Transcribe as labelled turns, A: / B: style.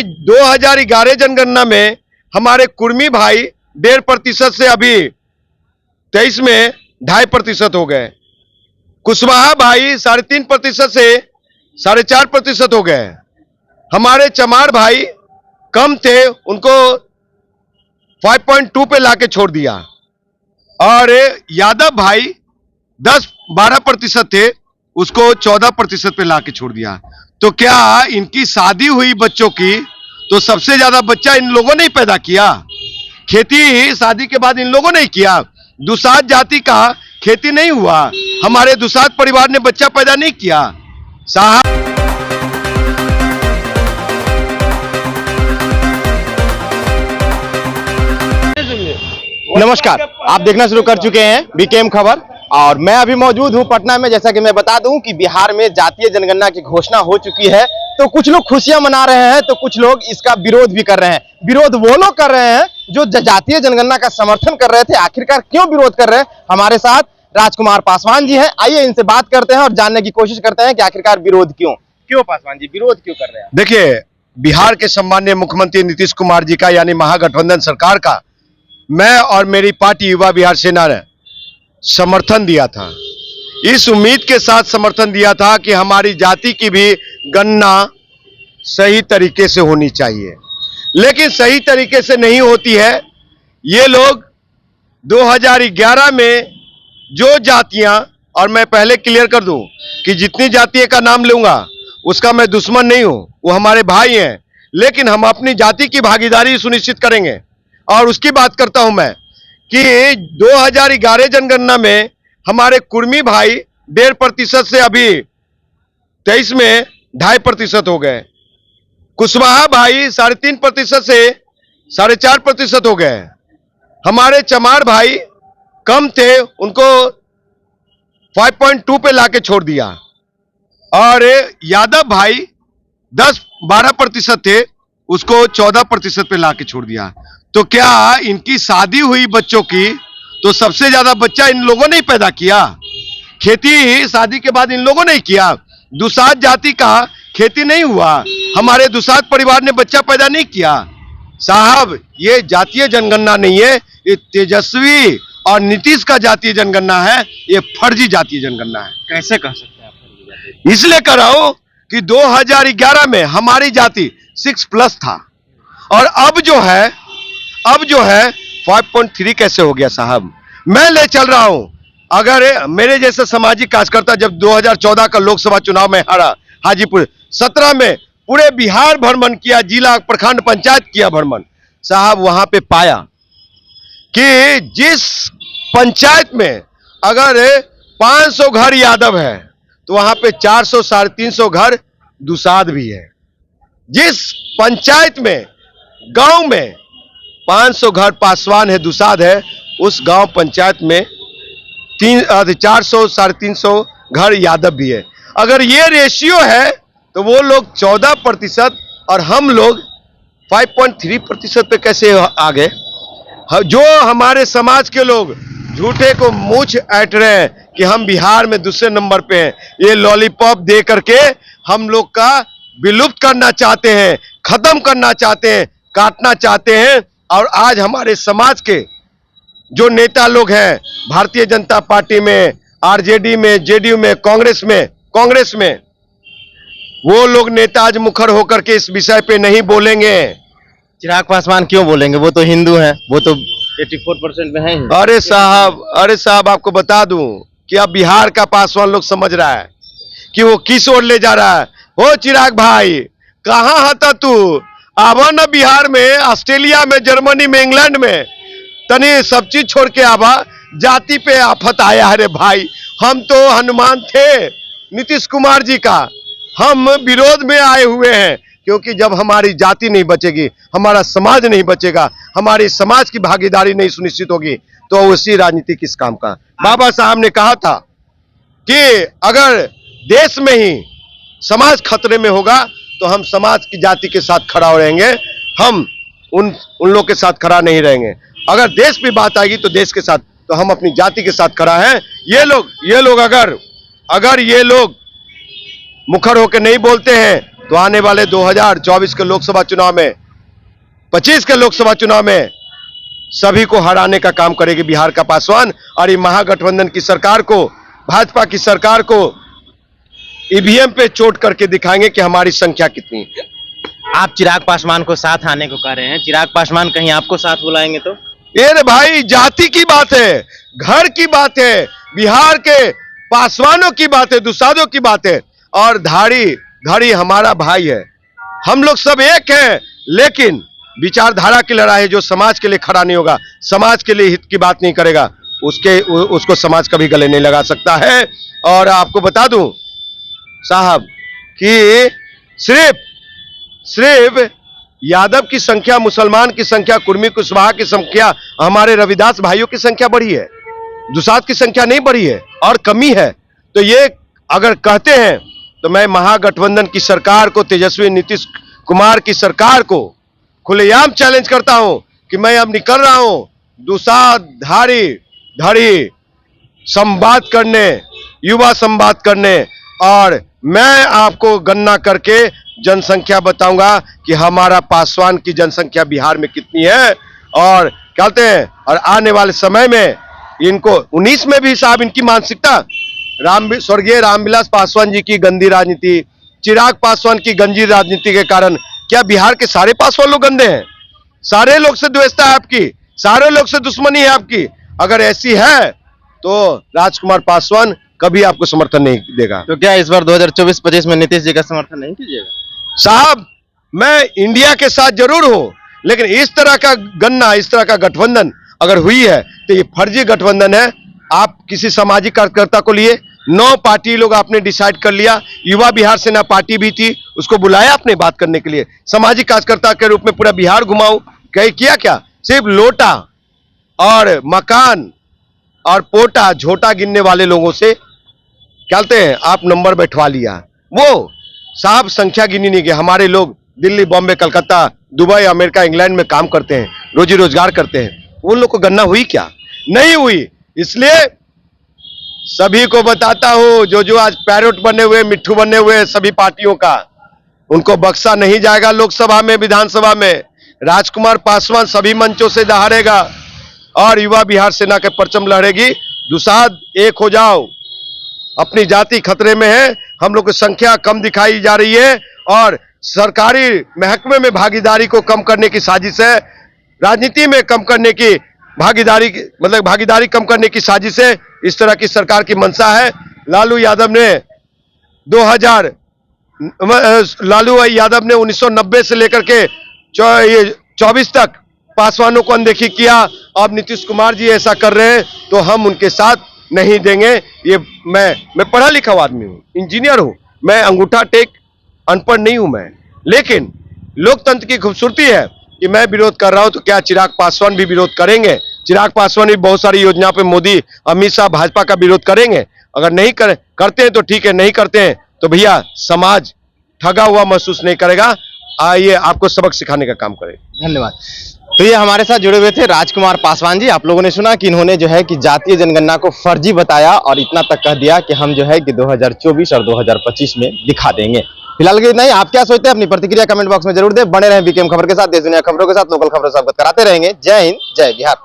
A: 2011 जनगणना में हमारे कुर्मी भाई 1.5% से अभी 23 में 2.5% हो गए। कुशवाहा भाई 3.5% से 4.5% हो गए। हमारे चमार भाई कम थे, उनको 5.2 पे लाके छोड़ दिया। और यादव भाई 10-12% थे, उसको 14% पे लाके छोड़ दिया। तो क्या इनकी शादी हुई बच्चों की तो सबसे ज्यादा बच्चा इन लोगों ने ही पैदा किया? खेती शादी के बाद इन लोगों ने किया। दुसाध जाति का खेती नहीं हुआ, हमारे दुसाध परिवार ने बच्चा पैदा नहीं किया साहब।
B: नमस्कार, आप देखना शुरू कर चुके हैं बीकेएम खबर और मैं अभी मौजूद हूं पटना में। जैसा कि मैं बता दूं कि बिहार में जातीय जनगणना की घोषणा हो चुकी है, तो कुछ लोग खुशियां मना रहे हैं तो कुछ लोग इसका विरोध भी कर रहे हैं। विरोध वो लोग कर रहे हैं जो जातीय जनगणना का समर्थन कर रहे थे। आखिरकार क्यों विरोध कर रहे हैं? हमारे साथ राजकुमार पासवान जी हैं, आइए इनसे बात करते हैं और जानने की कोशिश करते हैं कि आखिरकार विरोध क्यों पासवान जी विरोध क्यों कर रहे हैं?
A: देखिए, बिहार के सम्माननीय मुख्यमंत्री नीतीश कुमार जी का यानी महागठबंधन सरकार का मैं और मेरी पार्टी युवा बिहार सेना ने समर्थन दिया था। इस उम्मीद के साथ समर्थन दिया था कि हमारी जाति की भी गणना सही तरीके से होनी चाहिए, लेकिन सही तरीके से नहीं होती है। ये लोग 2011 में जो जातियां, और मैं पहले क्लियर कर दूं कि जितनी जातियों का नाम लूंगा उसका मैं दुश्मन नहीं हूं, वो हमारे भाई हैं, लेकिन हम अपनी जाति की भागीदारी सुनिश्चित करेंगे। और उसकी बात करता हूं मैं कि 2011 जनगणना में हमारे कुर्मी भाई 1.5% से अभी 23 में 2.5% हो गए। कुशवाहा भाई 3.5% से 4.5% हो गए। हमारे चमार भाई कम थे, उनको 5.2 पे लाके छोड़ दिया। और यादव भाई 10-12% थे, उसको 14% पे लाके छोड़ दिया। तो क्या इनकी शादी हुई बच्चों की तो सबसे ज्यादा बच्चा इन लोगों ने ही पैदा किया? खेती शादी के बाद इन लोगों ने किया। दुसाध जाति का खेती नहीं हुआ, हमारे दुसाध परिवार ने बच्चा पैदा नहीं किया साहब। ये जातीय जनगणना नहीं है, ये तेजस्वी और नीतीश का जातीय जनगणना है, ये फर्जी जातीय जनगणना है।
B: कैसे कह सकते हैं आप?
A: इसलिए कह रहा हूं कि 2011 में हमारी जाति 6+ था, और अब जो है 5.3 कैसे हो गया साहब? मैं ले चल रहा हूं। अगर मेरे जैसे सामाजिक कार्यकर्ता जब 2014 का लोकसभा चुनाव में हारा, हाजीपुर 17 में पूरे बिहार भ्रमण किया, जिला प्रखंड पंचायत किया भ्रमण साहब, वहां पे पाया कि जिस पंचायत में अगर 500 घर यादव है तो वहां पे 400-350 घर दुसाध भी है। जिस पंचायत में गांव में 500 घर पासवान है, दुसाध है, उस गांव पंचायत में 400-350 घर यादव भी है। अगर ये रेशियो है तो वो लोग 14% और हम लोग 5.3% पे कैसे आ गए? जो हमारे समाज के लोग झूठे को मूछ ऐंठ रहे हैं कि हम बिहार में दूसरे नंबर पे हैं, ये लॉलीपॉप दे करके हम लोग का विलुप्त करना चाहते हैं, खत्म करना चाहते हैं, काटना चाहते हैं। और आज हमारे समाज के जो नेता लोग हैं भारतीय जनता पार्टी में, आरजेडी में, जेडीयू में, कांग्रेस में वो लोग नेता आज मुखर होकर के इस विषय पे नहीं बोलेंगे।
B: चिराग पासवान क्यों बोलेंगे? वो तो हिंदू हैं, वो तो 84% में है।
A: अरे साहब आपको बता दूं कि अब बिहार का पासवान लोग समझ रहा है कि वो किस ओर ले जा रहा है। हो चिराग भाई, कहां हता तू? आवा ना बिहार में, ऑस्ट्रेलिया में, जर्मनी में, इंग्लैंड में, तनी सब चीज छोड़ के आवा। जाति पे आफत आया है रे भाई। हम तो हनुमान थे नीतीश कुमार जी का, हम विरोध में आए हुए हैं, क्योंकि जब हमारी जाति नहीं बचेगी, हमारा समाज नहीं बचेगा, हमारी समाज की भागीदारी नहीं सुनिश्चित होगी, तो उसी राजनीति किस काम का? बाबा साहब ने कहा था कि अगर देश में ही समाज खतरे में होगा तो हम समाज की जाति के साथ खड़ा रहेंगे, हम उन लोग के साथ खड़ा नहीं रहेंगे। अगर देश पे बात आएगी तो देश के साथ, तो हम अपनी जाति के साथ खड़ा हैं। ये लोग अगर ये लोग मुखर होकर नहीं बोलते हैं तो आने वाले 2024 के लोकसभा चुनाव में, 25 के लोकसभा चुनाव में सभी को हराने का काम करेगी बिहार का पासवान। और ये महागठबंधन की सरकार को, भाजपा की सरकार को ईवीएम पे चोट करके दिखाएंगे कि हमारी संख्या कितनी है।
B: आप चिराग पासवान को साथ आने को कह रहे हैं, चिराग पासवान कहीं आपको साथ बुलाएंगे तो?
A: ये रे भाई, जाति की बात है, घर की बात है, बिहार के पासवानों की बात है, दुसाधों की बात है। और धाड़ी हमारा भाई है, हम लोग सब एक हैं। लेकिन विचारधारा की लड़ाई है, जो समाज के लिए खड़ा नहीं होगा, समाज के लिए हित की बात नहीं करेगा, उसको समाज कभी गले नहीं लगा सकता है। और आपको बता दूं साहब कि सिर्फ यादव की संख्या, मुसलमान की संख्या, कुर्मी कुशवाहा की संख्या, हमारे रविदास भाइयों की संख्या बढ़ी है, दुसाध की संख्या नहीं बढ़ी है और कमी है। तो ये अगर कहते हैं तो मैं महागठबंधन की सरकार को, तेजस्वी नीतीश कुमार की सरकार को खुलेआम चैलेंज करता हूं कि मैं अब निकल रहा हूं दुसाध धड़ी संवाद करने, युवा संवाद करने। और मैं आपको गणना करके जनसंख्या बताऊंगा कि हमारा पासवान की जनसंख्या बिहार में कितनी है और कहते हैं। और आने वाले समय में इनको 19 में भी साहब इनकी मानसिकता, स्वर्गीय रामविलास पासवान जी की गंदी राजनीति, चिराग पासवान की गंदी राजनीति के कारण क्या बिहार के सारे पासवान लोग गंदे हैं? सारे लोग से द्वेषता है आपकी, सारे लोग से दुश्मनी है आपकी। अगर ऐसी है तो राजकुमार पासवान कभी आपको समर्थन नहीं देगा।
B: तो क्या इस बार 2024-25 में नीतीश जी का समर्थन नहीं कीजिएगा?
A: साहब, मैं इंडिया के साथ जरूर हूं, लेकिन इस तरह का गन्ना, इस तरह का गठबंधन अगर हुई है तो ये फर्जी गठबंधन है। आप किसी सामाजिक कार्यकर्ता को लिए 9 पार्टी लोग आपने डिसाइड कर लिया। युवा बिहार सेना पार्टी भी थी, उसको बुलाया आपने बात करने के लिए, सामाजिक कार्यकर्ता के रूप में पूरा बिहार घुमाऊं, किया क्या? सिर्फ लोटा और मकान और पोटा झोटा गिनने वाले लोगों से कहते हैं आप नंबर बैठवा लिया। वो साहब संख्या गिनी नहीं गई। हमारे लोग Delhi, Bombay, Calcutta, Dubai, America, England में काम करते हैं, रोजी रोजगार करते हैं। उन लोग को गणना हुई क्या? नहीं हुई। इसलिए सभी को बताता हूं, जो आज पैरोट बने हुए, मिट्ठू बने हुए सभी पार्टियों का, उनको बख्शा नहीं जाएगा। लोकसभा में, विधानसभा में राजकुमार पासवान सभी मंचों से दहाड़ेगा और युवा बिहार सेना के परचम लहरेगी। दुसाध एक हो जाओ, अपनी जाति खतरे में है, हम लोग की संख्या कम दिखाई जा रही है और सरकारी महकमे में भागीदारी को कम करने की साजिश है, राजनीति में कम करने की भागीदारी कम करने की साजिश है। इस तरह की सरकार की मंशा है। लालू यादव ने 1990 से लेकर के 24 तक पासवानों को अनदेखी किया। अब नीतीश कुमार जी ऐसा कर रहे हैं तो हम उनके साथ नहीं देंगे। ये मैं पढ़ा लिखा आदमी हूं, इंजीनियर हूं, मैं अंगूठा टेक अनपढ़ नहीं हूं मैं। लेकिन लोकतंत्र की खूबसूरती है कि मैं विरोध कर रहा हूं तो क्या चिराग पासवान भी विरोध करेंगे? चिराग पासवान भी बहुत सारी योजना पे मोदी, अमित शाह, भाजपा का विरोध करेंगे। अगर नहीं करते हैं तो ठीक है, नहीं करते हैं तो भैया समाज ठगा हुआ महसूस नहीं करेगा। आइए आपको सबक सिखाने का काम करें।
B: धन्यवाद। तो ये हमारे साथ जुड़े हुए थे राजकुमार पासवान जी। आप लोगों ने सुना कि इन्होंने जो है कि जातीय जनगणना को फर्जी बताया और इतना तक कह दिया कि हम जो है कि 2024 और 2025 में दिखा देंगे। फिलहाल के इतना ही। आप क्या सोचते हैं अपनी प्रतिक्रिया कमेंट बॉक्स में जरूर दें। बने रहें बीकेएम खबर के साथ, देश दुनिया खबरों के साथ, लोकल खबरों से अवगत कराते रहेंगे। जय हिंद, जय बिहार।